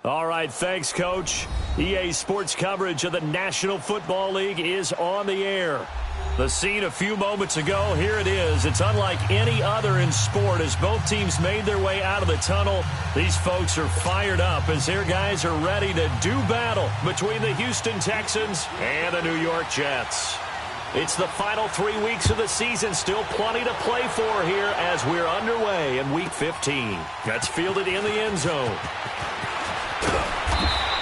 All right, thanks, Coach. EA Sports coverage of the National Football League is on the air. The scene a few moments ago, here it is. It's unlike any other in sport as both teams made their way out of the tunnel. These folks are fired up as their guys are ready to do battle between the Houston Texans and the New York Jets. It's the final 3 weeks of the season. Still plenty to play for here as we're underway in Week 15. That's fielded in the end zone.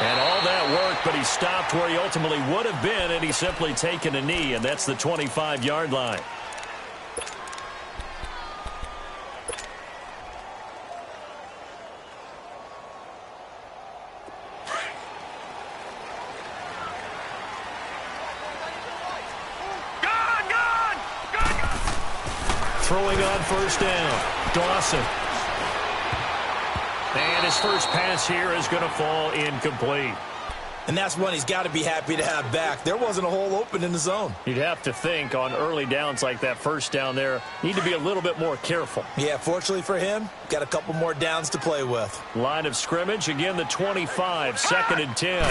And all that work, but he stopped where he ultimately would have been, and he's simply taken a knee, and that's the 25-yard line. Throwing on first down, Dawson. And his first pass here is going to fall incomplete. And that's one he's got to be happy to have back. There wasn't a hole open in the zone. You'd have to think on early downs like that first down there, need to be a little bit more careful. Yeah, fortunately for him, got a couple more downs to play with. Line of scrimmage, again the 25, 2nd and 10.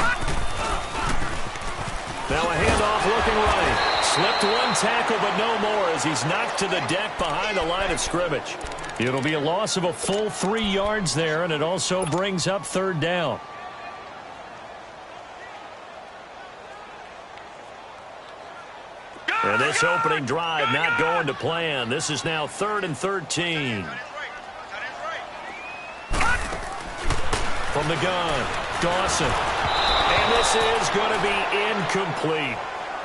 Now a handoff looking right. Slipped one tackle, but no more as he's knocked to the deck behind the line of scrimmage. It'll be a loss of a full 3 yards there, and it also brings up 3rd down. And this opening drive not going to plan. This is now 3rd and 13. From the gun, Dawson. And this is going to be incomplete.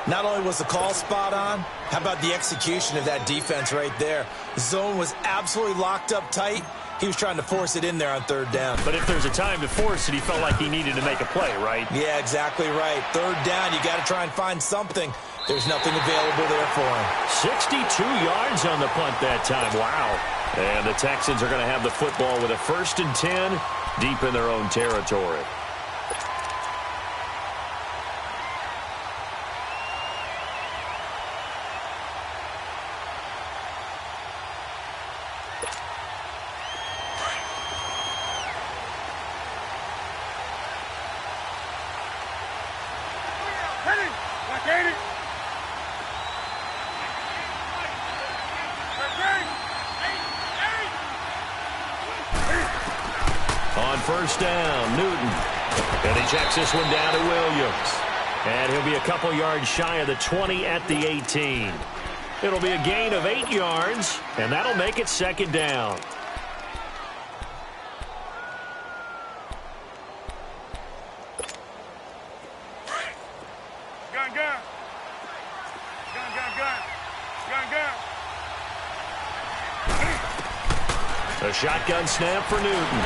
Not only was the call spot on, how about the execution of that defense right there? The zone was absolutely locked up tight. He was trying to force it in there on 3rd down. But if there's a time to force it, he felt like he needed to make a play, right? Yeah, exactly right. 3rd down, you got to try and find something. There's nothing available there for him. 62 yards on the punt that time. Wow. And the Texans are going to have the football with a 1st and 10 deep in their own territory. On first down, Newton. And he checks this one down to Williams. And he'll be a couple yards shy of the 20 at the 18. It'll be a gain of 8 yards, and that'll make it 2nd down. A shotgun snap for Newton.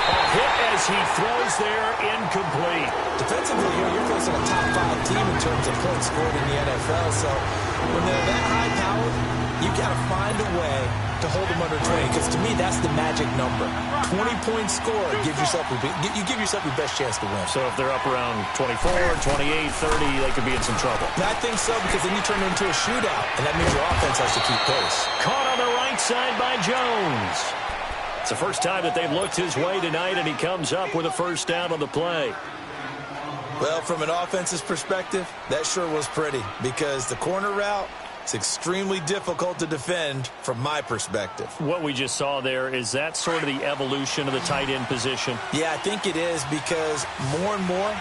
A hit as he throws there, incomplete. Defensively here, you're facing a top 5 team in terms of points scored in the NFL. So when they're that high-powered, you got to find a way to hold them under 20. Because to me, that's the magic number. 20 points scored, you give yourself your best chance to win. So if they're up around 24, 28, 30, they could be in some trouble. I think so, because then you turn it into a shootout, and that means your offense has to keep pace. Caught on the right side by Jones. It's the first time that they've looked his way tonight, and he comes up with a first down on the play. Well, from an offense's perspective, that sure was pretty, because the corner route is extremely difficult to defend from my perspective. What we just saw there, is that sort of the evolution of the tight end position? Yeah, I think it is, because more and more,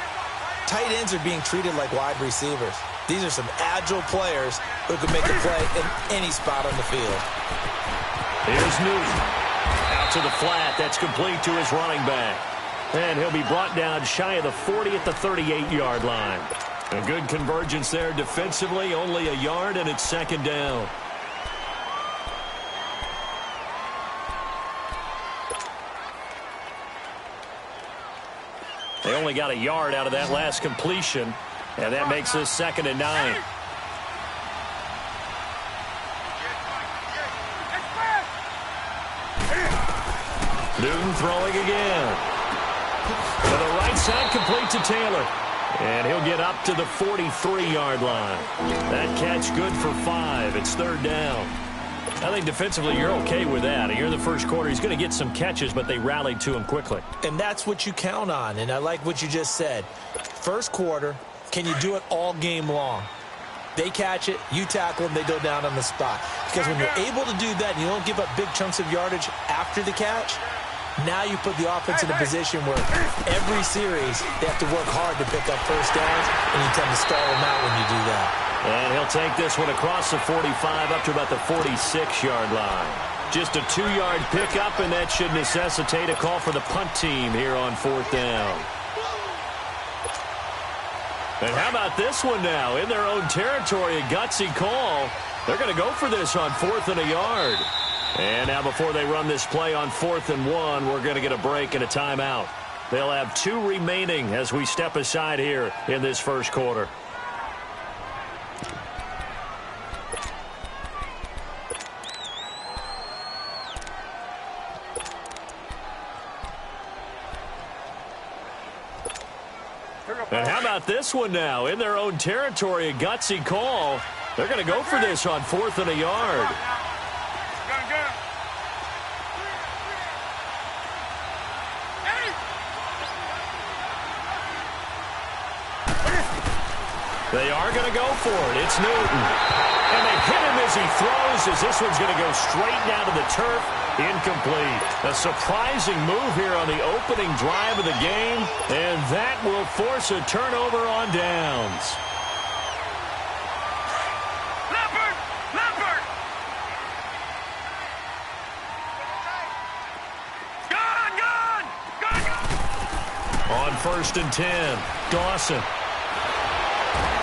tight ends are being treated like wide receivers. These are some agile players who can make a play in any spot on the field. Here's Newton. Out to the flat. That's complete to his running back. And he'll be brought down shy of the 40 at the 38-yard line. A good convergence there defensively. Only a yard, and it's 2nd down. They only got a yard out of that last completion, and that makes this 2nd and 9. Newton throwing again. To the right side, complete to Taylor. And he'll get up to the 43-yard line. That catch good for 5. It's 3rd down. I think defensively you're okay with that. Here in the first quarter, he's going to get some catches, but they rallied to him quickly. And that's what you count on, and I like what you just said. First quarter, can you do it all game long? They catch it, you tackle them, they go down on the spot. Because when you're able to do that and you don't give up big chunks of yardage after the catch, now you put the offense in a position where every series they have to work hard to pick up first downs, and you tend to stall them out when you do that. And he'll take this one across the 45 up to about the 46-yard line. Just a 2-yard pickup, and that should necessitate a call for the punt team here on fourth down. And how about this one now? In their own territory, a gutsy call. They're going to go for this on 4th and a yard. And now before they run this play on 4th and 1, we're going to get a break and a timeout. They'll have 2 remaining as we step aside here in this first quarter. And how about this one now? In their own territory, a gutsy call. They're going to go for this on 4th and a yard. They are going to go for it. It's Newton. And they hit him as he throws, as this one's going to go straight down to the turf. Incomplete. A surprising move here on the opening drive of the game, and that will force a turnover on downs. On 1st and 10, Dawson.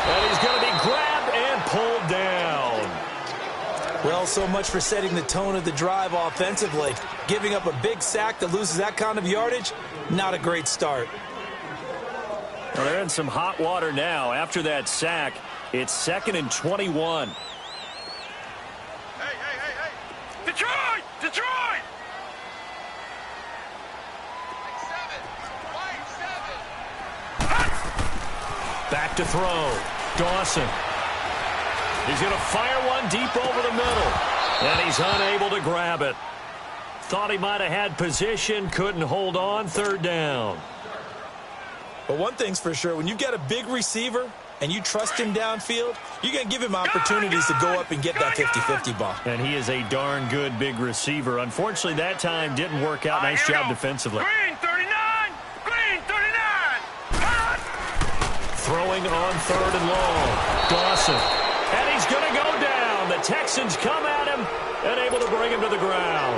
And he's going to be grabbed and pulled down. Well, so much for setting the tone of the drive offensively. Giving up a big sack that loses that kind of yardage, not a great start. Well, they're in some hot water now. After that sack, it's 2nd and 21. Hey! Detroit! Detroit! Back to throw. Dawson. He's going to fire one deep over the middle. And he's unable to grab it. Thought he might have had position, couldn't hold on. 3rd down. But one thing's for sure, when you got a big receiver and you trust him downfield, you're going to give him opportunities to go up and get that 50-50 ball. And he is a darn good big receiver. Unfortunately, that time didn't work out. Nice job defensively. Green 39! Green 39! Throwing on 3rd and long. Dawson. And he's going to go down. The Texans come at him and able to bring him to the ground.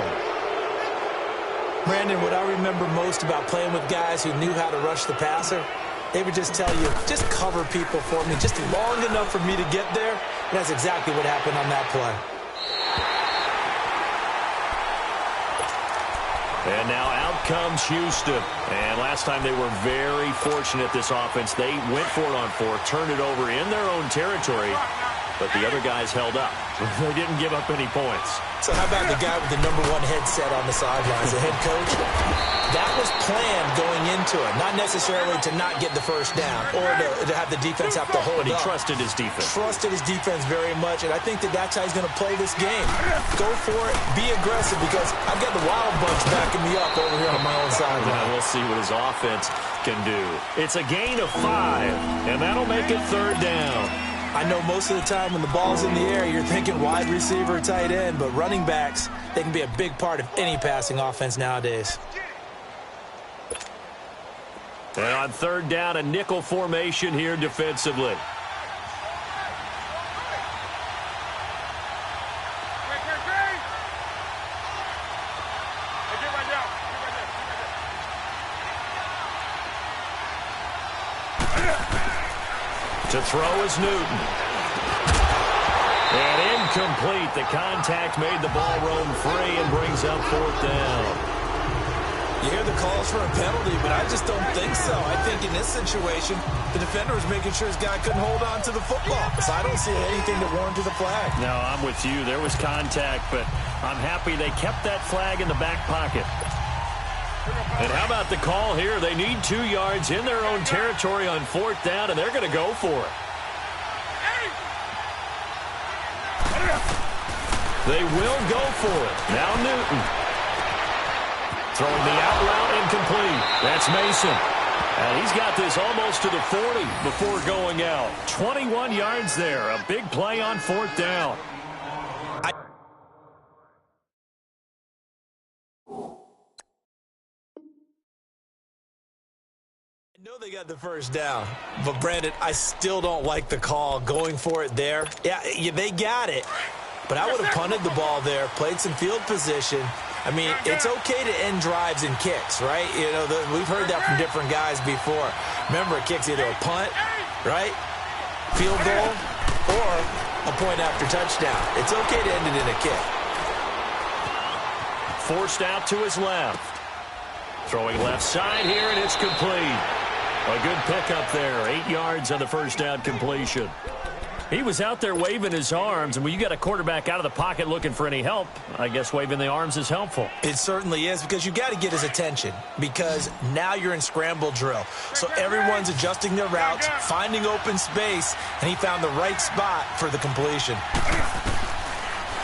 Brandon, what I remember most about playing with guys who knew how to rush the passer, they would just tell you, just cover people for me, just long enough for me to get there. And that's exactly what happened on that play. And now out comes Houston. And last time they were very fortunate, this offense. They went for it on 4th, turned it over in their own territory, but the other guys held up. They didn't give up any points. So how about the guy with the #1 headset on the sidelines, the head coach? That was planned going into it, not necessarily to not get the first down or to have the defense have to hold up. But he trusted his defense. Trusted his defense very much, and I think that's how he's going to play this game. Go for it, be aggressive, because I've got the Wild Bunch backing me up over here on my own sideline. Yeah, we'll see what his offense can do. It's a gain of 5, and that'll make it 3rd down. I know most of the time when the ball's in the air, you're thinking wide receiver, tight end, but running backs, they can be a big part of any passing offense nowadays. And on 3rd down, a nickel formation here defensively. To throw is Newton. And incomplete. The contact made the ball roam free and brings up 4th down. You hear the calls for a penalty, but I just don't think so. I think in this situation, the defender was making sure his guy couldn't hold on to the football. So I don't see anything that warranted a flag. No, I'm with you. There was contact, but I'm happy they kept that flag in the back pocket. And how about the call here? They need 2 yards in their own territory on 4th down, and they're going to go for it. They will go for it. Now Newton. Throwing the out route incomplete. That's Mason. And he's got this almost to the 40 before going out. 21 yards there. A big play on 4th down. I know they got the first down, but Brandon, I still don't like the call going for it there. Yeah, they got it, but I would have punted the ball there, played some field position. I mean, it's okay to end drives and kicks, right? You know, we've heard that from different guys before. Remember, a kick's either a punt, right, field goal, or a point after touchdown. It's okay to end it in a kick. Forced out to his left. Throwing left side here, and it's complete. A good pickup there. 8 yards on the first down completion. He was out there waving his arms, and when you got a quarterback out of the pocket looking for any help, I guess waving the arms is helpful. It certainly is, because you got to get his attention, because now you're in scramble drill. So everyone's adjusting their routes, finding open space, and he found the right spot for the completion.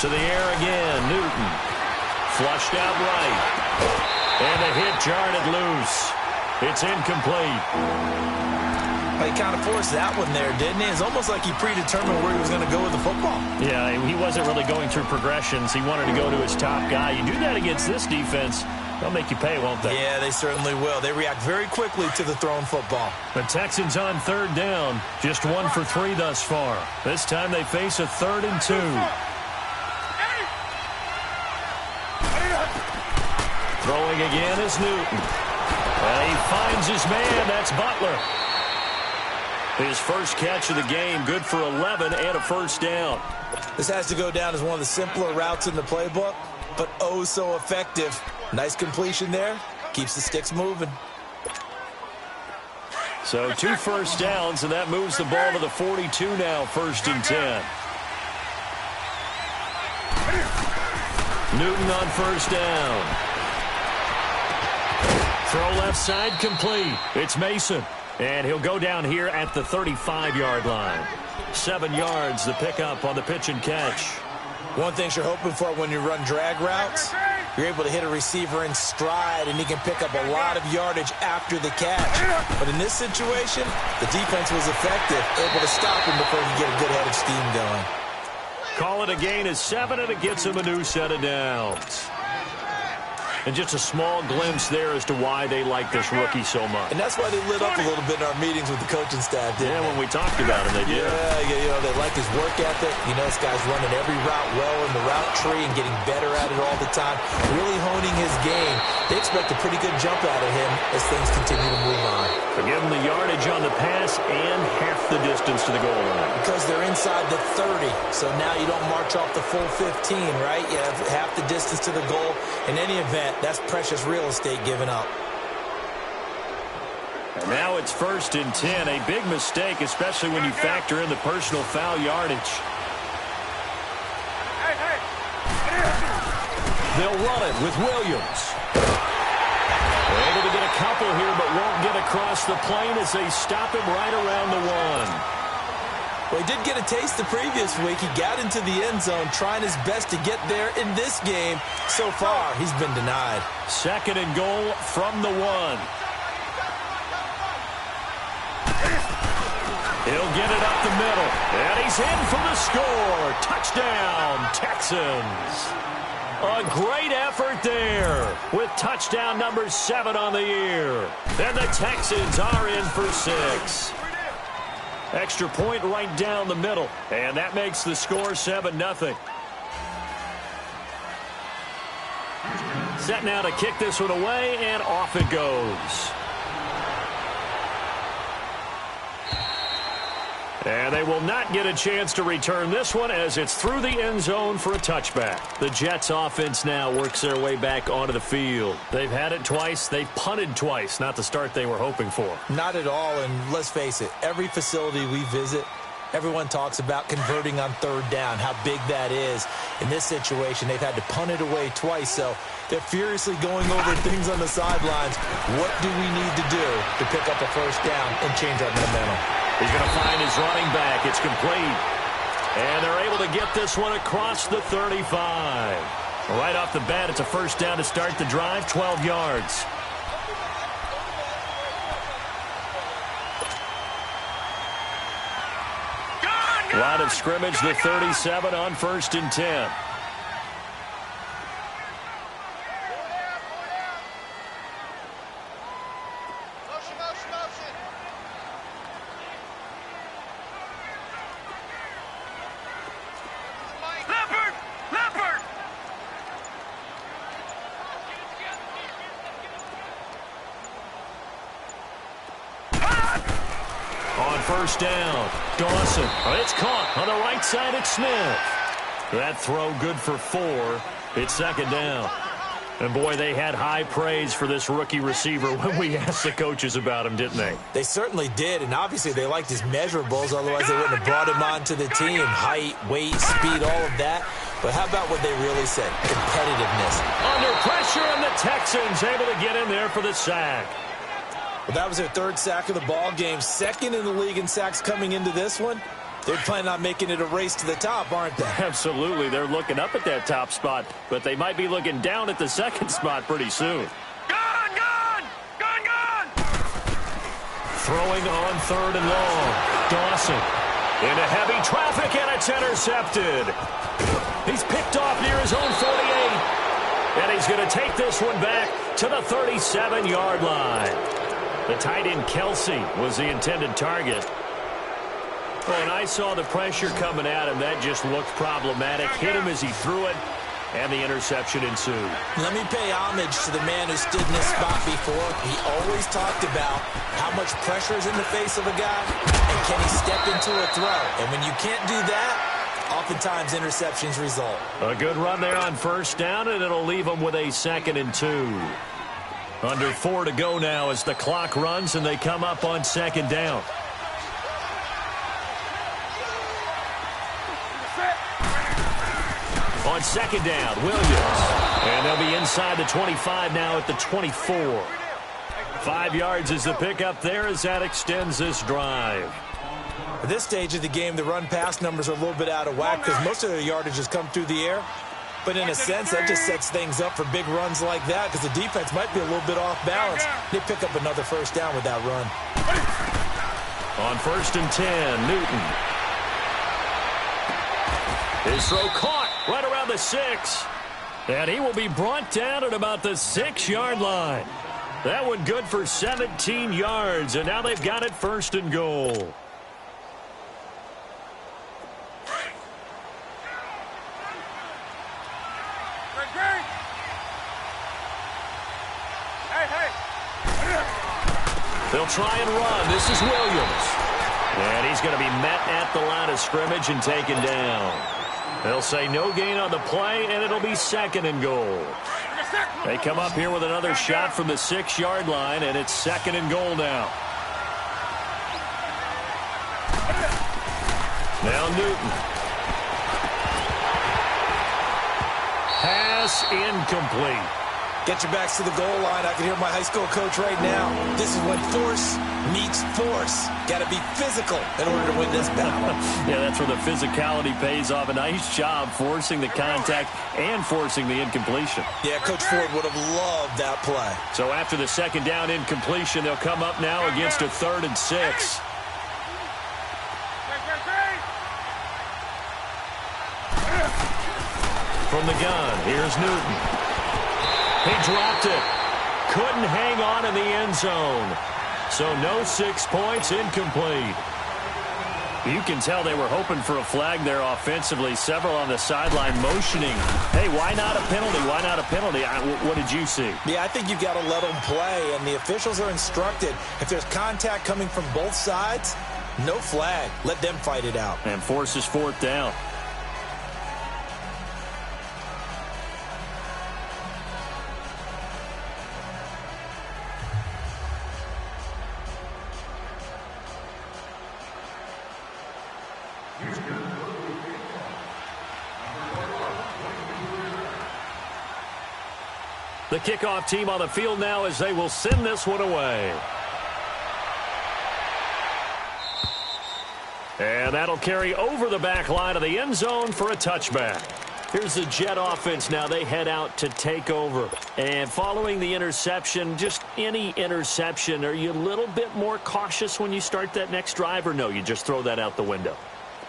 To the air again, Newton. Flushed out right. And the hit jarred it loose. It's incomplete. He kind of forced that one there, didn't he? It's almost like he predetermined where he was going to go with the football. Yeah, he wasn't really going through progressions. He wanted to go to his top guy. You do that against this defense, they'll make you pay, won't they? Yeah, they certainly will. They react very quickly to the thrown football. The Texans on 3rd down. Just 1 for 3 thus far. This time they face a 3rd and 2. Throwing again is Newton. And he finds his man. That's Butler. His first catch of the game, good for 11 and a first down. This has to go down as one of the simpler routes in the playbook, but oh so effective. Nice completion there. Keeps the sticks moving. So 2 first downs, and that moves the ball to the 42 now, 1st and 10. Newton on first down. Throw left side complete. It's Mason. And he'll go down here at the 35-yard line. 7 yards, the pickup on the pitch and catch. One thing you're hoping for when you run drag routes, you're able to hit a receiver in stride, and he can pick up a lot of yardage after the catch. But in this situation, the defense was effective, able to stop him before he could get a good head of steam going. Call it a gain of 7, and it gets him a new set of downs. And just a small glimpse there as to why they like this rookie so much. And that's why they lit up a little bit in our meetings with the coaching staff, didn't they? When we talked about him, they did. Yeah, you know, they like his work ethic. You know, this guy's running every route well in the route tree and getting better at it all the time, really honing his game. They expect a pretty good jump out of him as things continue to move on. They give him the yardage on the pass and half the distance to the goal line. Because they're inside the 30, so now you don't march off the full 15, right? You have half the distance to the goal. In any event, that's precious real estate given up. And now it's 1st and 10. A big mistake, especially when you factor in the personal foul yardage. They'll run it with Williams. They're able to get a couple here, but won't get across the plane as they stop him right around the 1. Well, he did get a taste the previous week. He got into the end zone, trying his best to get there in this game. So far, he's been denied. 2nd and goal from the 1. He'll get it up the middle, and he's in for the score. Touchdown, Texans. A great effort there with touchdown number 7 on the year. And the Texans are in for 6. Extra point right down the middle, and that makes the score 7-0. Set now to kick this one away, and off it goes. And they will not get a chance to return this one as it's through the end zone for a touchback. The Jets offense now works their way back onto the field. They've had it twice. They've punted twice. Not the start they were hoping for. Not at all, and let's face it, every facility we visit, everyone talks about converting on 3rd down, how big that is. In this situation, they've had to punt it away twice, so they're furiously going over things on the sidelines. What do we need to do to pick up a first down and change our momentum? He's going to find his running back. It's complete. And they're able to get this one across the 35. Right off the bat, it's a first down to start the drive, 12 yards. Line of scrimmage, the 37 on 1st and 10. First down. Dawson. It's caught on the right side at Smith. That throw good for 4. It's second down. And, boy, they had high praise for this rookie receiver when we asked the coaches about him, didn't they? They certainly did, and obviously they liked his measurables. Otherwise, they wouldn't have brought him onto the team. Height, weight, speed, all of that. But how about what they really said? Competitiveness. Under pressure, and the Texans able to get in there for the sack. Well, that was their 3rd sack of the ball game. 2nd in the league in sacks coming into this one. They're planning on making it a race to the top, aren't they? Absolutely. They're looking up at that top spot, but they might be looking down at the 2nd spot pretty soon. Gone! Throwing on 3rd and long. Dawson into heavy traffic, and it's intercepted. He's picked off near his own 48. And he's going to take this one back to the 37-yard line. The tight end, Kelsey, was the intended target. When I saw the pressure coming at him, that just looked problematic. Hit him as he threw it, and the interception ensued. Let me pay homage to the man who stood in this spot before. He always talked about how much pressure is in the face of a guy, and can he step into a throw. And when you can't do that, oftentimes interceptions result. A good run there on first down, and it'll leave them with a 2nd and 2. Under 4 to go now as the clock runs, and they come up on 2nd down. On 2nd down, Williams. And they'll be inside the 25 now at the 24. 5 yards is the pickup there as that extends this drive. At this stage of the game, the run-pass numbers are a little bit out of whack because most of their yardage has come through the air. But in a sense, that just sets things up for big runs like that because the defense might be a little bit off balance. They pick up another first down with that run. On 1st and 10, Newton. His throw caught right around the 6. And he will be brought down at about the 6-yard line. That one good for 17 yards, and now they've got it 1st and goal. They'll try and run. This is Williams. And he's going to be met at the line of scrimmage and taken down. They'll say no gain on the play, and it'll be 2nd and goal. They come up here with another shot from the 6-yard line, and it's 2nd and goal now. Now Newton. Pass incomplete. Get your backs to the goal line. I can hear my high school coach right now. This is when force meets force. Got to be physical in order to win this battle. Yeah, that's where the physicality pays off. A nice job forcing the contact and forcing the incompletion. Yeah, Coach Ford would have loved that play. So after the 2nd down incompletion, they'll come up now against a 3rd and 6. From the gun, here's Newton. He dropped it. Couldn't hang on in the end zone. So no 6 points, incomplete. You can tell they were hoping for a flag there offensively. Several on the sideline motioning. Hey, why not a penalty? Why not a penalty? What did you see? Yeah, I think you got to let them play, and the officials are instructed. If there's contact coming from both sides, no flag. Let them fight it out. And forces 4th down. The kickoff team on the field now as they will send this one away. And that'll carry over the back line of the end zone for a touchback. Here's the Jet offense now. They head out to take over. And following the interception, just any interception, are you a little bit more cautious when you start that next drive, or no, you just throw that out the window?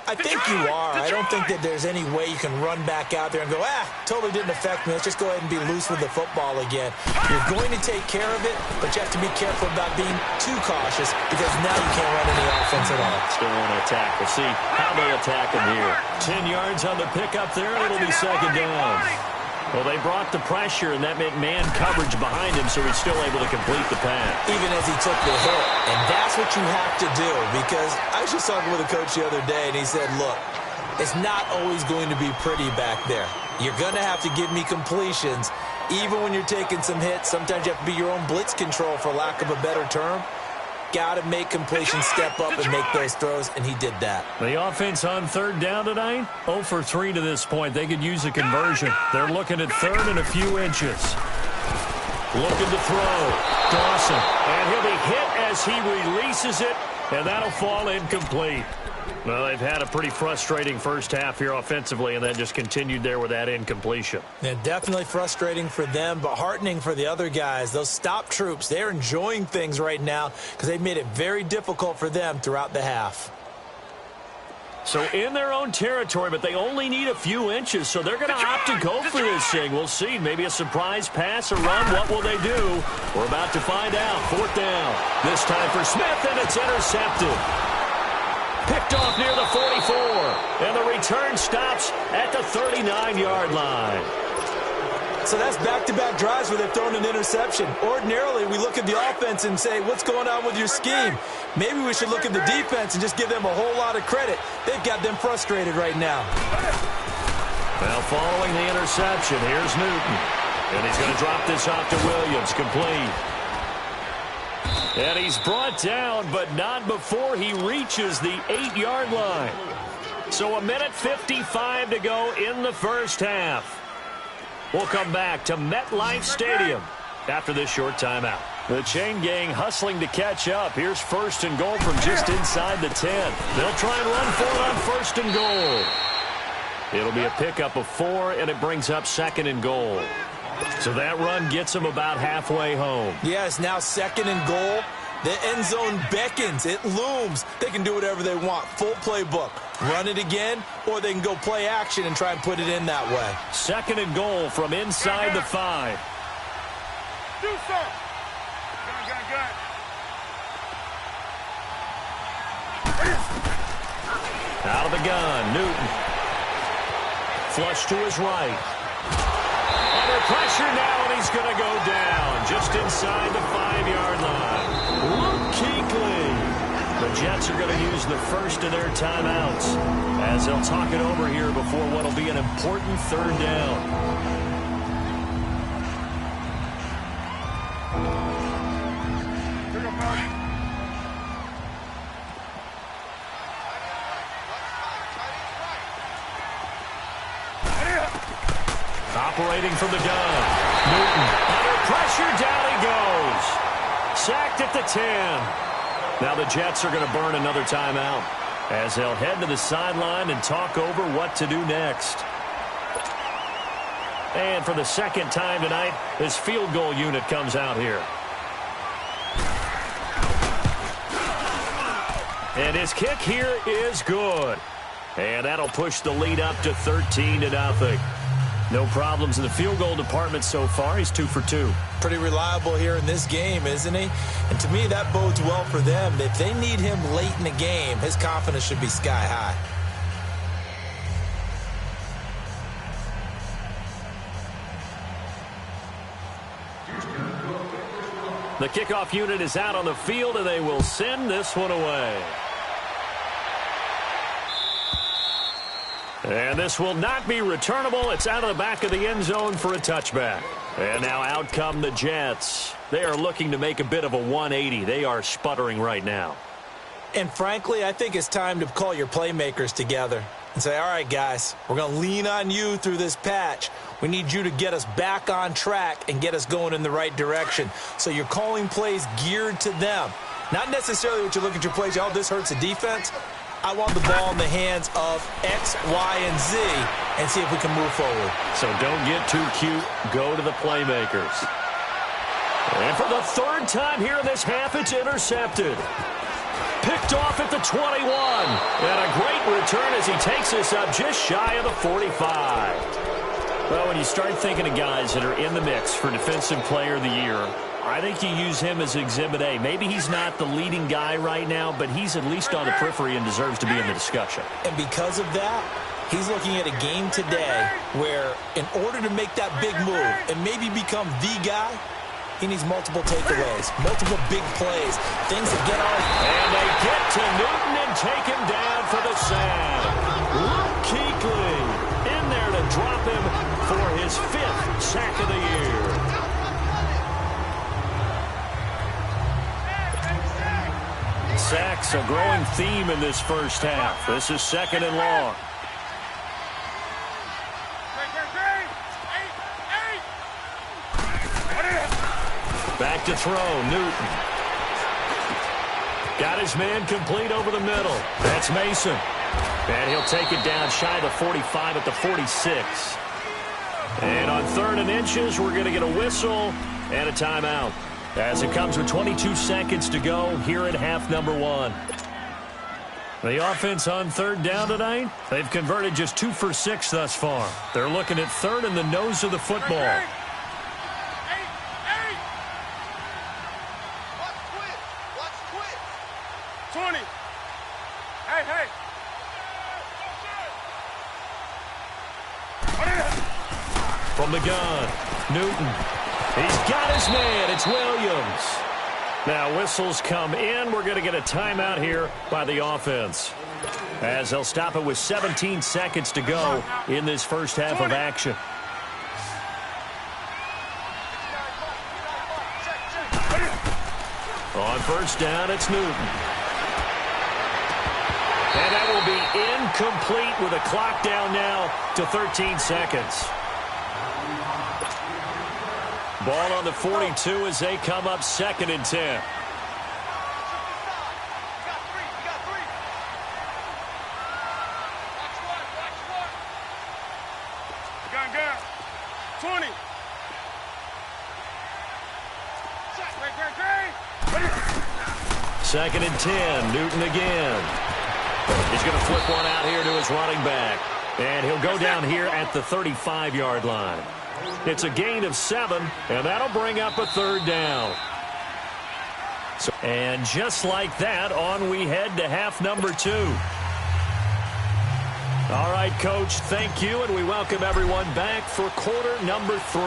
I think you are. I don't think that there's any way you can run back out there and go, totally didn't affect me. Let's just go ahead and be loose with the football again. You're going to take care of it, but you have to be careful about being too cautious because now you can't run any offense at all. Still want to attack. We'll see how they attack him here. 10 yards on the pickup there. It'll be second down. Well, they brought the pressure, and that meant man coverage behind him, so he's still able to complete the pass. Even as he took the hit. And that's what you have to do, because I was just talking with a coach the other day, and he said, look, it's not always going to be pretty back there. You're going to have to give me completions. Even when you're taking some hits, sometimes you have to be your own blitz control, for lack of a better term. Got to make completions step up and make those throws, and he did that. The offense on third down tonight, 0 for 3 to this point. They could use a conversion. They're looking at third and a few inches. Looking to throw. Dawson. And he'll be hit as he releases it, and that'll fall incomplete. Well, they've had a pretty frustrating first half here offensively, and then just continued there with that incompletion. Yeah, definitely frustrating for them, but heartening for the other guys. Those stop troops, they're enjoying things right now because they've made it very difficult for them throughout the half. So in their own territory, but they only need a few inches, so they're going to opt to go for this thing. We'll see. Maybe a surprise pass or run. What will they do? We're about to find out. Fourth down. This time for Smith, and it's intercepted. Picked off near the 44, and the return stops at the 39-yard line. So that's back-to-back drives where they've thrown an interception. Ordinarily, we look at the offense and say, what's going on with your scheme? Maybe we should look at the defense and just give them a whole lot of credit. They've got them frustrated right now. Well, following the interception, here's Newton. And he's going to drop this off to Williams, complete. And he's brought down, but not before he reaches the 8-yard line. So 1:55 to go in the first half. We'll come back to MetLife Stadium after this short timeout. The chain gang hustling to catch up. Here's first and goal from just inside the 10. They'll try and run for it on first and goal. It'll be a pickup of 4, and it brings up second and goal. So that run gets them about halfway home. Yes, now second and goal. The end zone beckons. It looms. They can do whatever they want. Full playbook. Run it again, or they can go play action and try and put it in that way. Second and goal from inside the 5. Do some. Out of the gun, Newton. Flush to his right. Under pressure now, and he's going to go down just inside the 5-yard line. Luke Kuechly. The Jets are going to use the first of their timeouts as they'll talk it over here before what will be an important third down. Operating from the gun. Newton under pressure. Down he goes. Sacked at the 10. Now the Jets are going to burn another timeout as they'll head to the sideline and talk over what to do next. And for the second time tonight, this field goal unit comes out here. And his kick here is good. And that'll push the lead up to 13-0. No problems in the field goal department so far. He's 2 for 2. Pretty reliable here in this game, isn't he? And to me, that bodes well for them. If they need him late in the game, his confidence should be sky high. The kickoff unit is out on the field, and they will send this one away. And this will not be returnable. It's out of the back of the end zone for a touchback. And now out come the Jets. They are looking to make a bit of a 180. They are sputtering right now. And frankly, I think it's time to call your playmakers together and say, all right, guys, we're going to lean on you through this patch. We need you to get us back on track and get us going in the right direction. So you're calling plays geared to them. Not necessarily what you look at your plays, oh, this hurts the defense. I want the ball in the hands of X, Y, and Z and see if we can move forward. So don't get too cute. Go to the playmakers. And for the third time here in this half, it's intercepted. Picked off at the 21. And a great return as he takes this up just shy of the 45. Well, when you start thinking of guys that are in the mix for Defensive Player of the Year, I think you use him as Exhibit A. Maybe he's not the leading guy right now, but he's at least on the periphery and deserves to be in the discussion. And because of that, he's looking at a game today where in order to make that big move and maybe become the guy, he needs multiple takeaways, multiple big plays, things that get on. And they get to Newton and take him down for the sack. Luke Kuechly in there to drop him for his 5th sack of the year. Sacks a growing theme in this first half. This is 2nd and long. Back to throw, Newton. Got his man complete over the middle. That's Mason. And he'll take it down shy of the 45 at the 46. And on 3rd and inches, we're going to get a whistle and a timeout, as it comes with 22 seconds to go here in half number 1. The offense on 3rd down tonight, they've converted just 2 for 6 thus far. They're looking at 3rd and the nose of the football. From the gun, Newton. He's got his man. It's Williams. Now whistles come in. We're going to get a timeout here by the offense, as they'll stop it with 17 seconds to go in this first half of action. On 1st down, it's Newton. And that will be incomplete with a clock down now to 13 seconds. Ball on the 42 as they come up 2nd and 10. Gun. 20. 2nd and 10. Newton again. He's going to flip one out here to his running back. And he'll go down here at the 35-yard line. It's a gain of 7, and that'll bring up a 3rd down. And just like that, on we head to half number 2. All right, Coach, thank you, and we welcome everyone back for quarter number 3.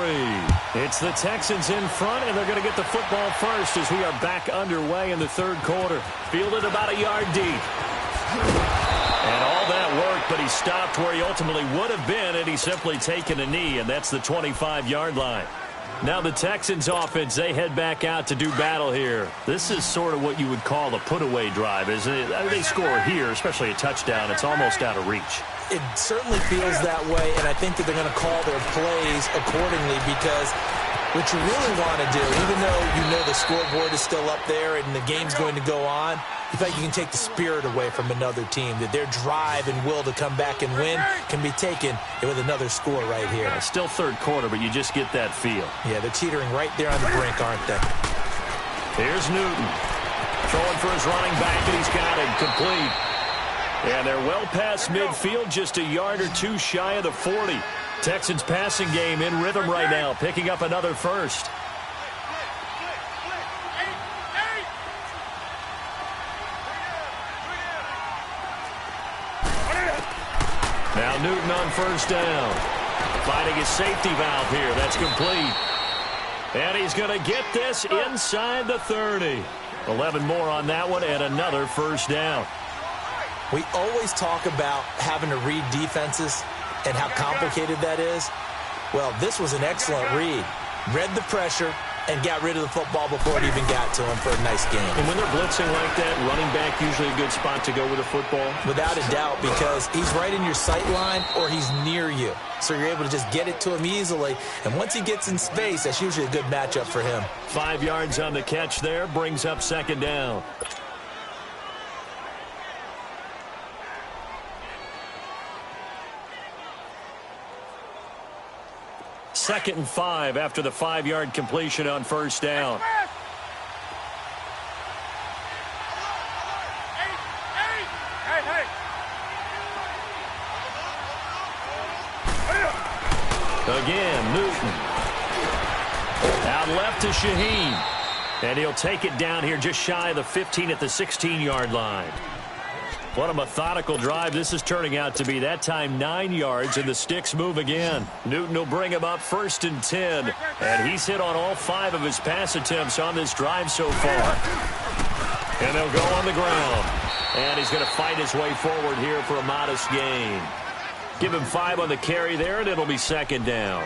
It's the Texans in front, and they're going to get the football first as we are back underway in the 3rd quarter. Fielded about a yard deep. And all that worked, but he stopped where he ultimately would have been, and he's simply taken a knee, and that's the 25-yard line. Now the Texans offense, they head back out to do battle here. This is sort of what you would call a put-away drive, isn't it? They score here, especially a touchdown. It's almost out of reach. It certainly feels that way, and I think that they're going to call their plays accordingly, because what you really want to do, even though you know the scoreboard is still up there and the game's going to go on, you feel like you can take the spirit away from another team, that their drive and will to come back and win can be taken with another score right here. Still 3rd quarter, but you just get that feel. Yeah, they're teetering right there on the brink, aren't they? Here's Newton. Throwing for his running back, and he's got it complete. And they're well past midfield, just a yard or 2 shy of the 40. Texans passing game in rhythm right now, picking up another first. Now Newton on 1st down. Finding his safety valve here. That's complete. And he's going to get this inside the 30. 11 more on that one, and another 1st down. We always talk about having to read defenses and how complicated that is. Well, this was an excellent read. Read the pressure and got rid of the football before it even got to him for a nice game. And when they're blitzing like that, running back usually a good spot to go with the football? Without a doubt, because he's right in your sight line or he's near you. So you're able to just get it to him easily. And once he gets in space, that's usually a good matchup for him. 5 yards on the catch there, brings up 2nd down. 2nd and 5 after the 5-yard completion on first down. Again, Newton. Out left to Shaheen. And he'll take it down here just shy of the 15 at the 16-yard line. What a methodical drive this is turning out to be. That time 9 yards, and the sticks move again. Newton will bring him up 1st and 10. And he's hit on all 5 of his pass attempts on this drive so far. And they'll go on the ground. And he's going to fight his way forward here for a modest gain. Give him 5 on the carry there, and it'll be 2nd down.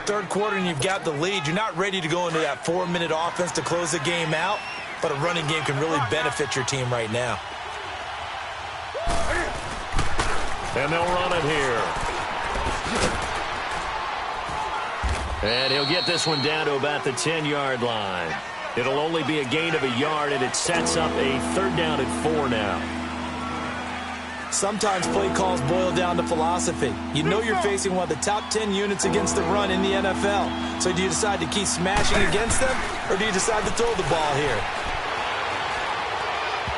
Third quarter and you've got the lead. You're not ready to go into that 4-minute offense to close the game out, but a running game can really benefit your team right now. And they'll run it here. And he'll get this one down to about the 10-yard line. It'll only be a gain of a yard, and it sets up a 3rd down and 4 now. Sometimes play calls boil down to philosophy. You know you're facing one of the top 10 units against the run in the NFL. So do you decide to keep smashing against them, or do you decide to throw the ball here?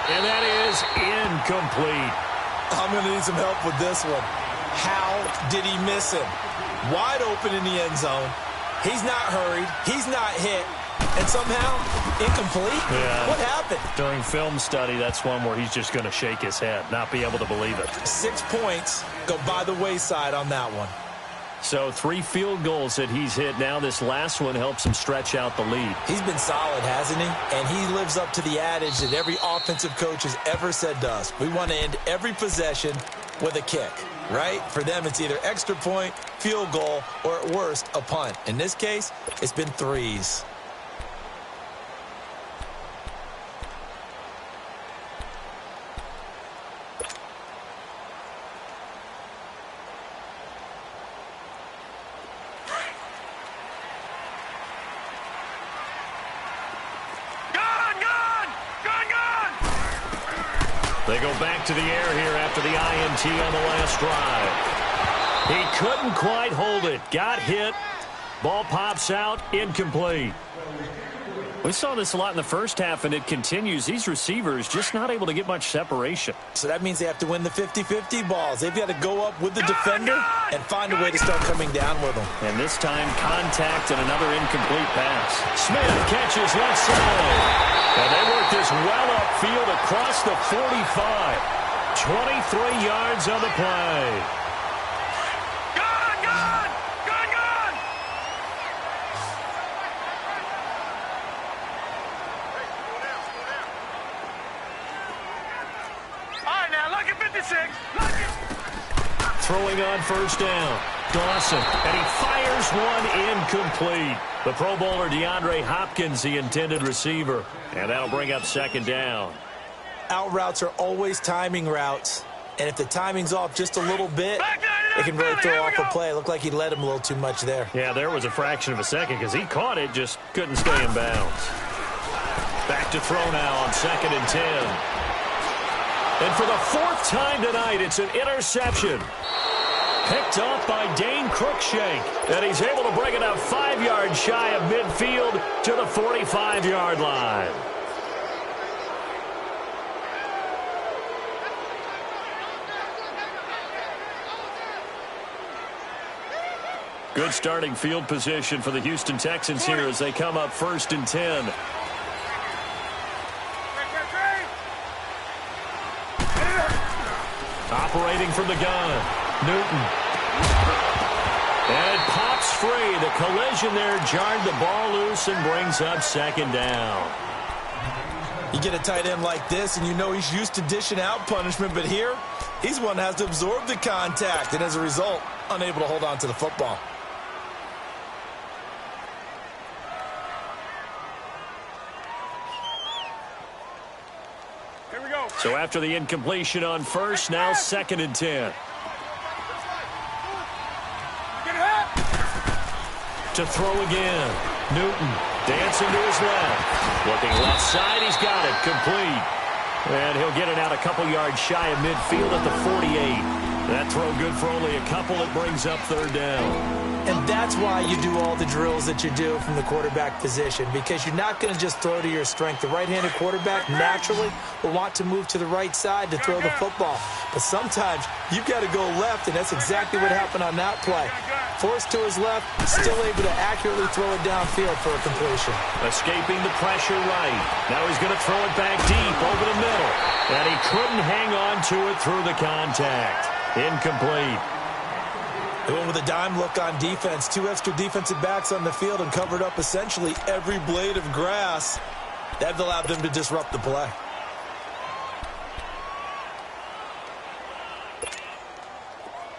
And that is incomplete. I'm going to need some help with this one. How did he miss him? Wide open in the end zone. He's not hurried. He's not hit. And somehow, incomplete? Yeah. What happened? During film study, that's one where he's just going to shake his head, not be able to believe it. 6 points go by the wayside on that one. So 3 field goals that he's hit now. This last one helps him stretch out the lead. He's been solid, hasn't he? And he lives up to the adage that every offensive coach has ever said to us. We want to end every possession with a kick, right? For them, it's either extra point, field goal, or at worst, a punt. In this case, it's been 3s. They go back to the air here after the INT on the last drive. He couldn't quite hold it. Got hit. Ball pops out. Incomplete. We saw this a lot in the first half, and it continues. These receivers just not able to get much separation. So that means they have to win the 50-50 balls. They've got to go up with the defender and find a way to start coming down with them. And this time, contact and another incomplete pass. Smith catches left side. And they work this well upfield across the 45. 23 yards on the play. Throwing on first down. Dawson, and he fires one incomplete. The Pro Bowler DeAndre Hopkins, the intended receiver. And that'll bring up 2nd down. Out routes are always timing routes. And if the timing's off just a little bit, it can really throw off a play. It looked like he led him a little too much there. Yeah, there was a fraction of a second because he caught it, just couldn't stay in bounds. Back to throw now on 2nd and 10. And for the 4th time tonight, it's an interception. Picked off by Dane Cruikshank. And he's able to bring it up 5 yards shy of midfield to the 45-yard line. Good starting field position for the Houston Texans here as they come up 1st and 10. Operating from the gun, Newton. And it pops free. The collision there jarred the ball loose and brings up 2nd down. You get a tight end like this, and you know he's used to dishing out punishment, but here, he's one that has to absorb the contact, and as a result, unable to hold on to the football. So after the incompletion on first, now 2nd and 10. To throw again. Newton dancing to his left. Looking left side, he's got it. Complete. And he'll get it out a couple yards shy of midfield at the 48. That throw good for only a couple. It brings up third down. And that's why you do all the drills that you do from the quarterback position, because you're not going to just throw to your strength. The right-handed quarterback naturally will want to move to the right side to throw the football. But sometimes you've got to go left, and that's exactly what happened on that play. Forced to his left, still able to accurately throw it downfield for a completion. Escaping the pressure right. Now he's going to throw it back deep over the middle. And he couldn't hang on to it through the contact. Incomplete. They went with a dime look on defense. 2 extra defensive backs on the field and covered up essentially every blade of grass. That allowed them to disrupt the play.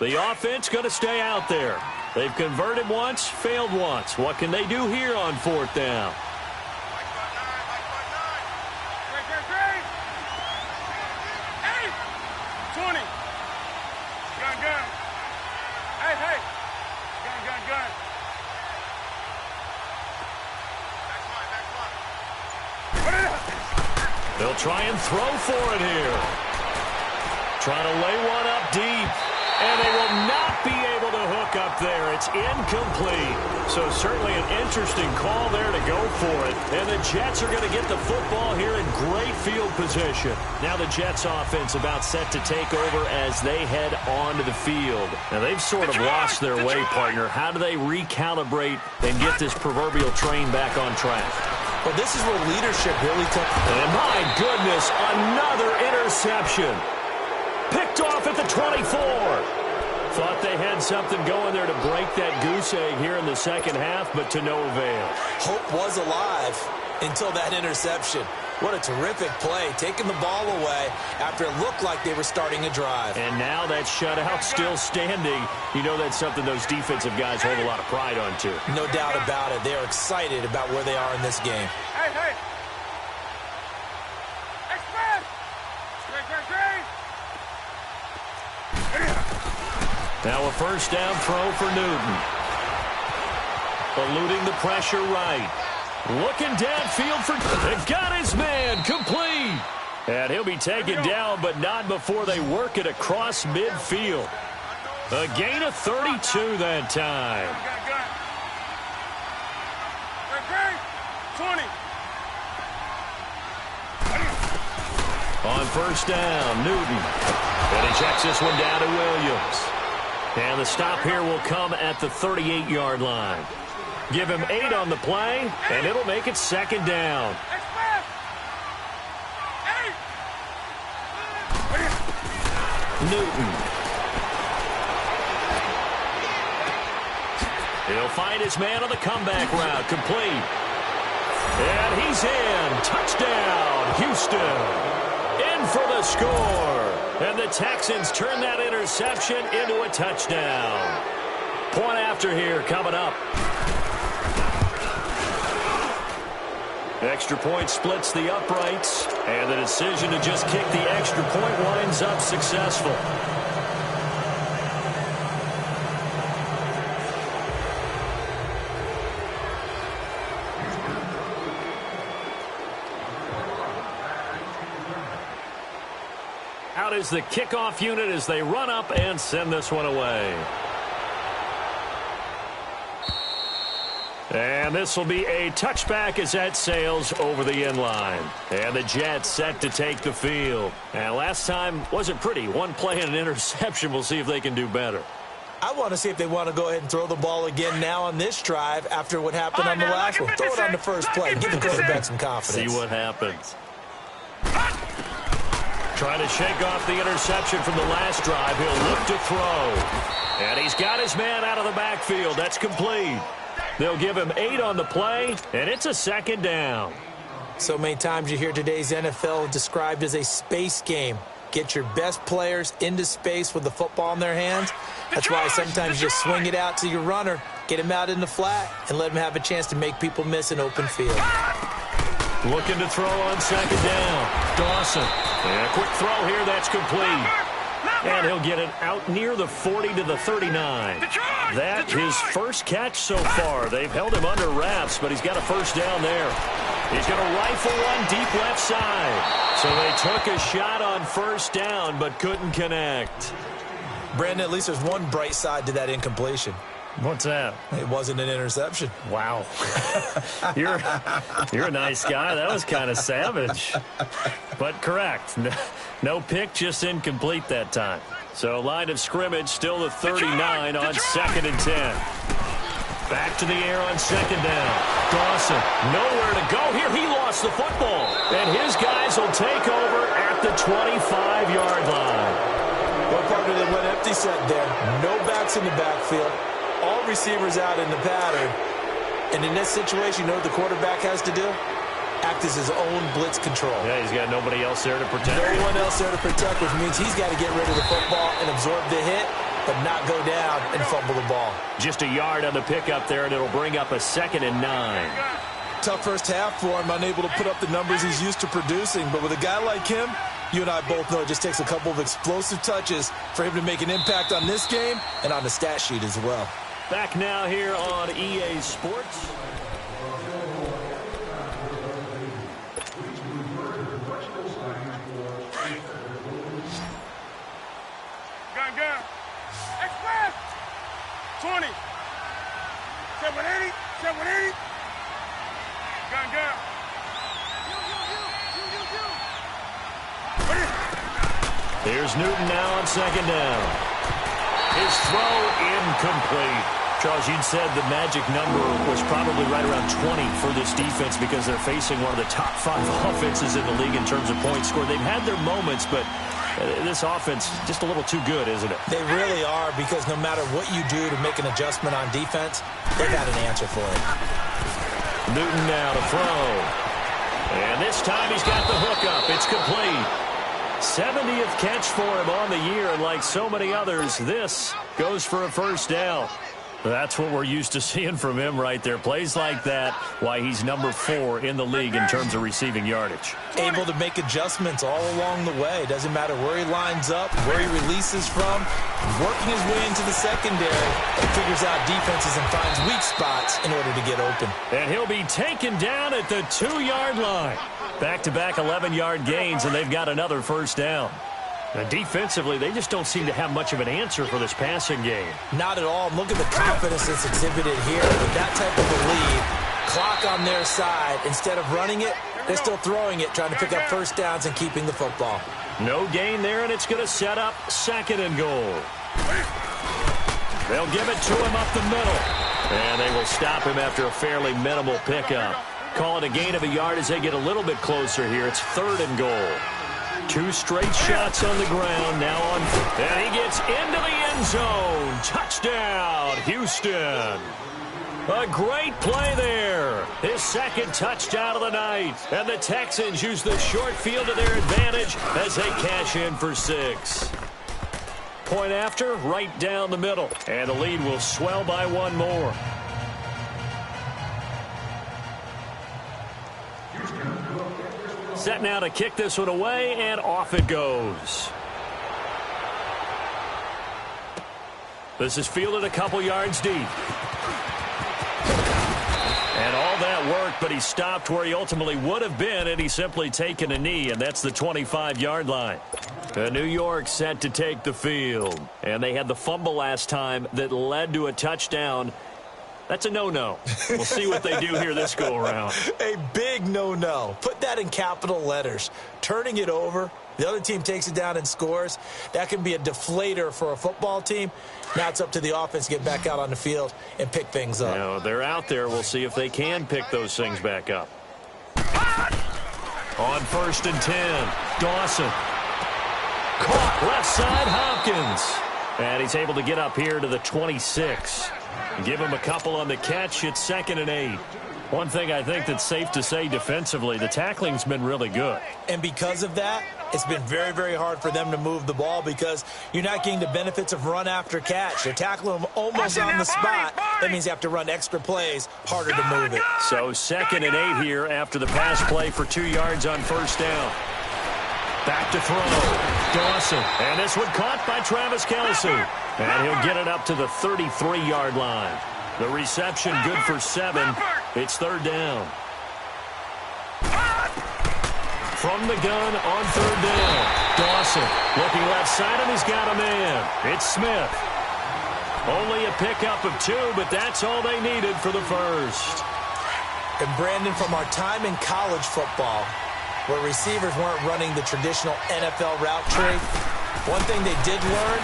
The offense going to stay out there. They've converted once, failed once. What can they do here on fourth down? They'll try and throw for it here. Trying to lay one up deep. And they will not be able to hook up there. It's incomplete. So certainly an interesting call there to go for it. And the Jets are going to get the football here in great field position. Now the Jets offense about set to take over as they head onto the field. Now they've sort of lost their way, partner. How do they recalibrate and get this proverbial train back on track? Well, this is where leadership really took. And my goodness, another interception. Picked off at the 24. Thought they had something going there to break that goose egg here in the second half, but to no avail. Hope was alive until that interception. What a terrific play, taking the ball away after it looked like they were starting a drive. And now that shutout still standing. You know that's something those defensive guys hold a lot of pride on, too. No doubt about it. They're excited about where they are in this game. Hey, hey. Express. Now a first down throw for Newton. Eluding the pressure right. Looking downfield for... Got his man. Complete. And he'll be taken down, but not before they work it across midfield. A gain of 32 that time. 20. On first down, Newton. And he checks this one down to Williams. And the stop here will come at the 38-yard line. Give him 8 on the play, and it'll make it second down. Newton. He'll find his man on the comeback route. Complete. And he's in. Touchdown, Houston. In for the score. And the Texans turn that interception into a touchdown. Point after here coming up. Extra point splits the uprights. And the decision to just kick the extra point winds up successful. Out is the kickoff unit as they run up and send this one away. And this will be a touchback as that sails over the end line. And the Jets set to take the field. And last time wasn't pretty. One play and an interception. We'll see if they can do better. I want to see if they want to go ahead and throw the ball again now on this drive after what happened on the last one. Throw it on the first play. Give the quarterback some confidence. See what happens. Trying to shake off the interception from the last drive. He'll look to throw. And he's got his man out of the backfield. That's complete. They'll give him 8 on the play, and it's a second down. So many times you hear today's NFL described as a space game. Get your best players into space with the football in their hands. That's why sometimes you just swing it out to your runner, get him out in the flat, and let him have a chance to make people miss an open field. Looking to throw on second down. Dawson. And a quick throw here. That's complete. And he'll get it out near the 40 to the 39. That his first catch so far. They've held him under wraps, but he's got a first down there. He's going to rifle one deep left side. So they took a shot on first down, but couldn't connect. Brandon, at least there's one bright side to that incompletion. What's that? It wasn't an interception. Wow. You're a nice guy. That was kind of savage. But correct. No pick, just incomplete that time. So line of scrimmage, still the 39 on 2nd and 10. Back to the air on 2nd down. Dawson, nowhere to go here. He lost the football. And his guys will take over at the 25-yard line. Well, partner, they went empty set there. No backs in the backfield. All receivers out in the pattern. And in this situation, you know what the quarterback has to do? Act as his own blitz control. Yeah, he's got nobody else there to protect. No one else there to protect, which means he's got to get rid of the football and absorb the hit, but not go down and fumble the ball. Just a yard on the pickup there, and it'll bring up a 2nd and 9. Tough first half for him, unable to put up the numbers he's used to producing. But with a guy like him, you and I both know it just takes a couple of explosive touches for him to make an impact on this game and on the stat sheet as well. Back now here on EA Sports. Gun. Express. 20. 780. 780. Gun. Here's Newton now on 2nd down. His throw incomplete. Charles, you'd said the magic number was probably right around 20 for this defense because they're facing one of the top 5 offenses in the league in terms of points scored. They've had their moments, but this offense just a little too good, isn't it? They really are, because no matter what you do to make an adjustment on defense, they got an answer for it. Newton now to throw. And this time he's got the hook up. It's complete. 70th catch for him on the year, and like so many others, this goes for a first down. That's what we're used to seeing from him right there. Plays like that, why he's number 4 in the league in terms of receiving yardage. Able to make adjustments all along the way. Doesn't matter where he lines up, where he releases from, working his way into the secondary, and figures out defenses and finds weak spots in order to get open. And he'll be taken down at the 2-yard line. Back-to-back 11-yard gains, and they've got another first down. Now, defensively, they just don't seem to have much of an answer for this passing game. Not at all. Look at the confidence that's exhibited here. With that type of a lead, clock on their side, instead of running it, they're still throwing it, trying to pick up first downs and keeping the football. No gain there, and it's going to set up 2nd and goal. They'll give it to him up the middle. And they will stop him after a fairly minimal pickup. Call it a gain of a yard as they get a little bit closer here. It's 3rd and goal. 2 straight shots on the ground now on. And he gets into the end zone. Touchdown, Houston. A great play there. His 2nd touchdown of the night. And the Texans use the short field to their advantage as they cash in for 6. Point after, right down the middle. And the lead will swell by 1 more. Set now to kick this one away, and off it goes. This is fielded a couple yards deep. And all that worked, but he stopped where he ultimately would have been, and he's simply taken a knee, and that's the 25-yard line. New York set to take the field. And they had the fumble last time that led to a touchdown. That's a no-no. We'll see what they do here this go-around. A big no-no. Put that in capital letters. Turning it over, the other team takes it down and scores. That can be a deflator for a football team. Now it's up to the offense to get back out on the field and pick things up. Now, they're out there. We'll see if they can pick those things back up. On 1st and 10, Dawson. Caught left side, Hopkins. And he's able to get up here to the 26. Give him a couple on the catch. It's 2nd and 8. One thing I think that's safe to say defensively, the tackling's been really good. And because of that, it's been very, very hard for them to move the ball because you're not getting the benefits of run after catch. They're tackling them almost on the spot. That means you have to run extra plays, harder to move it. So 2nd and 8 here after the pass play for 2 yards on 1st down. Back to throw. Dawson. And this one caught by Travis Kelce. And he'll get it up to the 33-yard line. The reception good for 7. It's 3rd down. From the gun on 3rd down. Dawson Looking left side, and he's got a man. It's Smith. Only a pickup of 2, but that's all they needed for the first. And Brandon, from our time in college football, where receivers weren't running the traditional NFL route tree, one thing they did learn,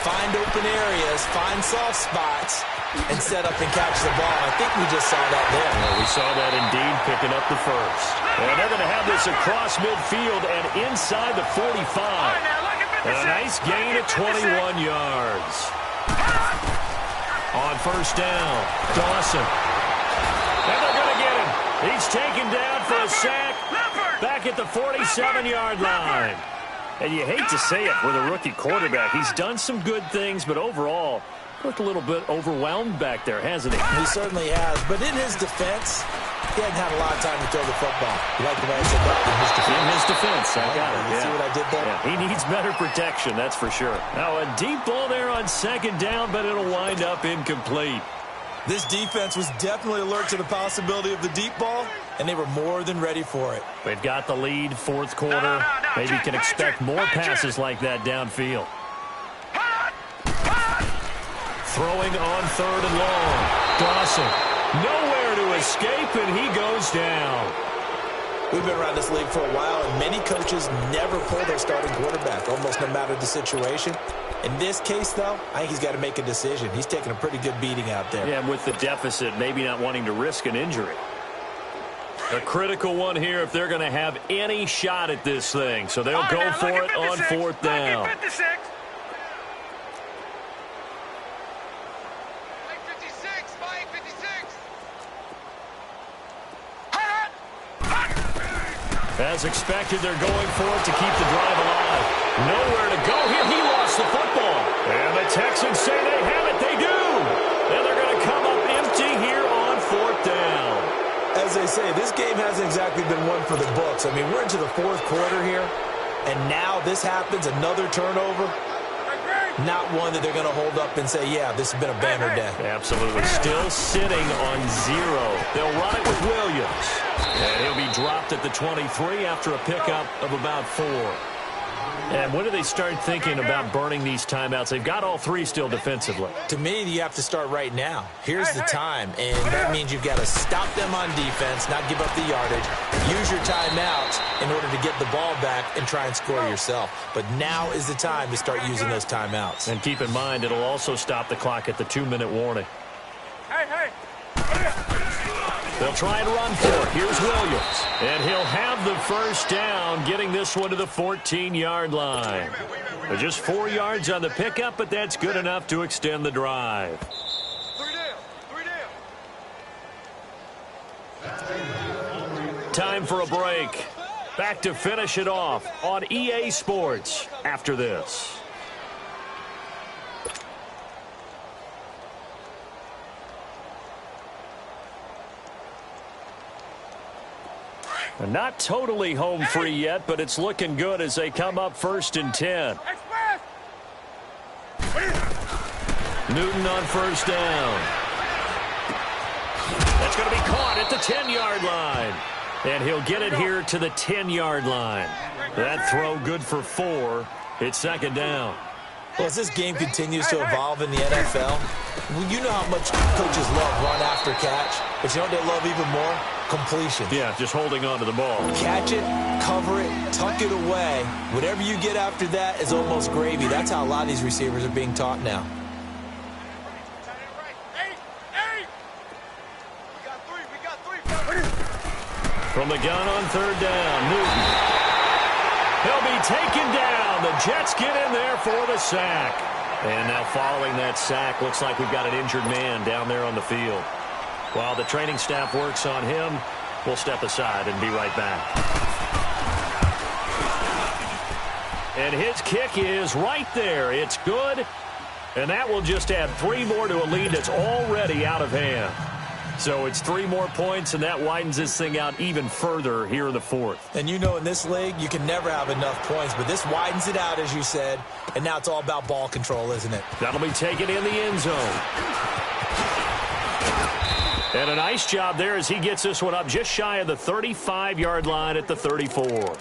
find open areas, find soft spots, and set up and catch the ball. I think we just saw that there. Yeah, we saw that indeed, picking up the first. And they're going to have this across midfield and inside the 45. And a nice gain of 21 yards. On first down, Dawson. And they're going to get him. He's taken down for a sack back at the 47-yard line. And you hate to say it with a rookie quarterback. He's done some good things, but overall, looked a little bit overwhelmed back there, hasn't he? He certainly has. But in his defense, he hadn't had a lot of time to throw the football. You like the way I said that? In his defense. In his defense, I got it. You see what I did there? Yeah, he needs better protection, that's for sure. Now, a deep ball there on second down, but it'll wind up incomplete. This defense was definitely alert to the possibility of the deep ball, and they were more than ready for it. They've got the lead, fourth quarter. Maybe can expect more passes like that downfield. Throwing on third and long. Dawson, nowhere to escape, and he goes down. We've been around this league for a while, and many coaches never pull their starting quarterback, almost no matter the situation. In this case, though, I think he's got to make a decision. He's taking a pretty good beating out there. Yeah, and with the deficit, maybe not wanting to risk an injury. A critical one here if they're going to have any shot at this thing. So they'll go for it on fourth down. As expected, they're going for it to keep the drive alive. Nowhere to go here. He lost the football. And the Texans say they have it. They do. And they're going to come up empty here on fourth down. As they say, this game hasn't exactly been one for the books. I mean, we're into the fourth quarter here, and now this happens, another turnover. Not one that they're going to hold up and say, yeah, this has been a banner day. Absolutely. Still sitting on 0. They'll run it with Williams. And he'll be dropped at the 23 after a pickup of about 4. And when do they start thinking about burning these timeouts? They've got all 3 still defensively. To me, you have to start right now. Here's the time, and that means you've got to stop them on defense, not give up the yardage, use your timeouts in order to get the ball back and try and score yourself. But now is the time to start using those timeouts. And keep in mind, it'll also stop the clock at the 2-minute warning. They'll try and run for it. Here's Williams. And he'll have the first down, getting this one to the 14-yard line. Just 4 yards on the pickup, but that's good enough to extend the drive. 3 down. Time for a break. Back to finish it off on EA Sports after this. Not totally home free yet, but it's looking good as they come up 1st and 10. Newton on first down. That's going to be caught at the 10-yard line. And he'll get it here to the 10-yard line. That throw good for 4. It's second down. Well, as this game continues to evolve in the NFL, you know how much coaches love run after catch, but you know what they love even more? Completion. Yeah, just holding on to the ball. Catch it, cover it, tuck it away. Whatever you get after that is almost gravy. That's how a lot of these receivers are being taught now. From the gun on third down, Newton. He'll be taken down. The Jets get in there for the sack. And now following that sack, looks like we've got an injured man down there on the field. While the training staff works on him, we'll step aside and be right back. And his kick is right there. It's good. And that will just add 3 more to a lead that's already out of hand. So it's 3 more points, and that widens this thing out even further here in the 4th. And you know in this league, you can never have enough points, but this widens it out, as you said, and now it's all about ball control, isn't it? That'll be taken in the end zone. And a nice job there as he gets this one up just shy of the 35-yard line at the 34.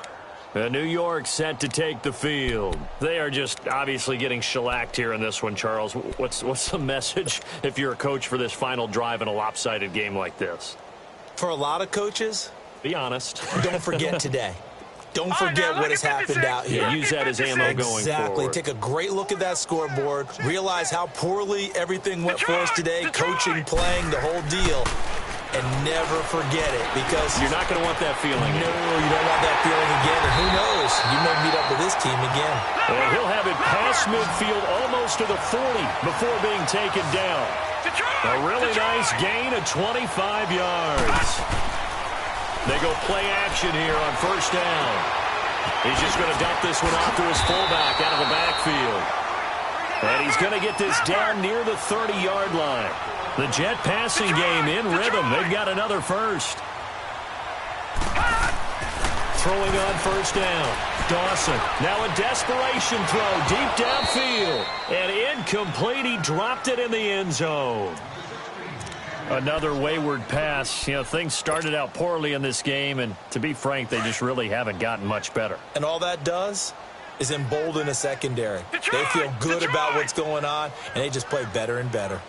New York set to take the field. They are just obviously getting shellacked here in this one, Charles. What's the message if you're a coach for this final drive in a lopsided game like this? For a lot of coaches, be honest. Don't forget today. Don't forget what has happened out here. Yeah, use that as ammo going Exactly. forward. Take a great look at that scoreboard. Realize how poorly everything went for us today. Coaching, playing, the whole deal. And never forget it, because you're not going to want that feeling. No, you don't want that feeling again. And who knows? You may meet up with this team again. And he'll have it past midfield almost to the 40 before being taken down. A really nice gain of 25 yards. They go play action here on first down. He's just going to dump this one off to his fullback out of the backfield. And he's going to get this down near the 30-yard line. The Jet passing game in rhythm. They've got another first. Throwing on first down. Dawson. Now a desperation throw deep downfield. And incomplete. He dropped it in the end zone. Another wayward pass. You know, things started out poorly in this game, and to be frank, they just really haven't gotten much better. And all that does is embolden a secondary. They feel good about what's going on, and they just play better and better.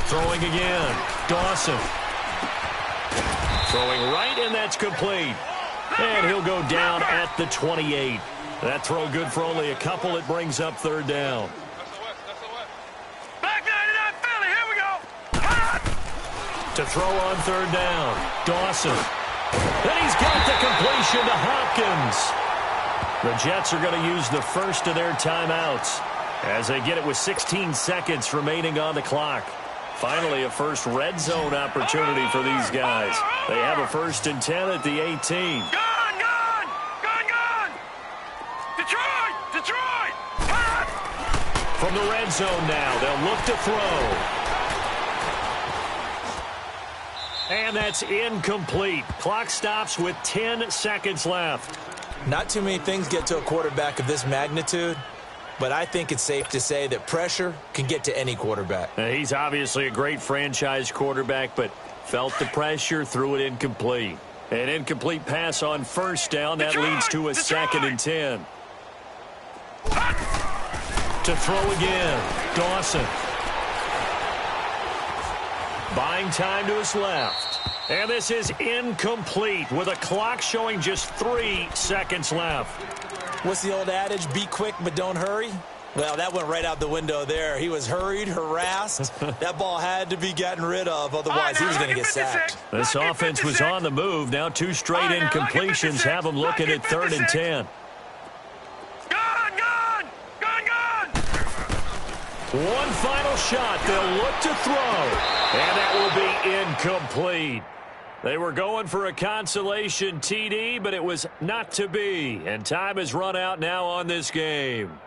Throwing again. Dawson. Throwing right, and that's complete. And he'll go down at the 28. That throw good for only a couple. It brings up third down. Back 99 Philly, here we go. To throw on third down. Dawson. And he's got the completion to Hopkins. The Jets are going to use the first of their timeouts as they get it with 16 seconds remaining on the clock. Finally, a first red zone opportunity for these guys. They have a 1st and 10 at the 18. Gone! Detroit! From the red zone now, they'll look to throw. And that's incomplete. Clock stops with 10 seconds left. Not too many things get to a quarterback of this magnitude, but I think it's safe to say that pressure can get to any quarterback. He's obviously a great franchise quarterback, but felt the pressure, threw it incomplete. An incomplete pass on first down. That leads to a 2nd and 10. To throw again. Dawson. Buying time to his left. And this is incomplete with a clock showing just 3 seconds left. What's the old adage? Be quick, but don't hurry. Well, that went right out the window there. He was hurried, harassed. That ball had to be gotten rid of, otherwise he was going to get sacked. This offense was on the move. Now 2 straight incompletions have them looking at 3rd and 10. Gone! One final shot. They'll look to throw. And that will be incomplete. They were going for a consolation TD, but it was not to be. And time has run out now on this game.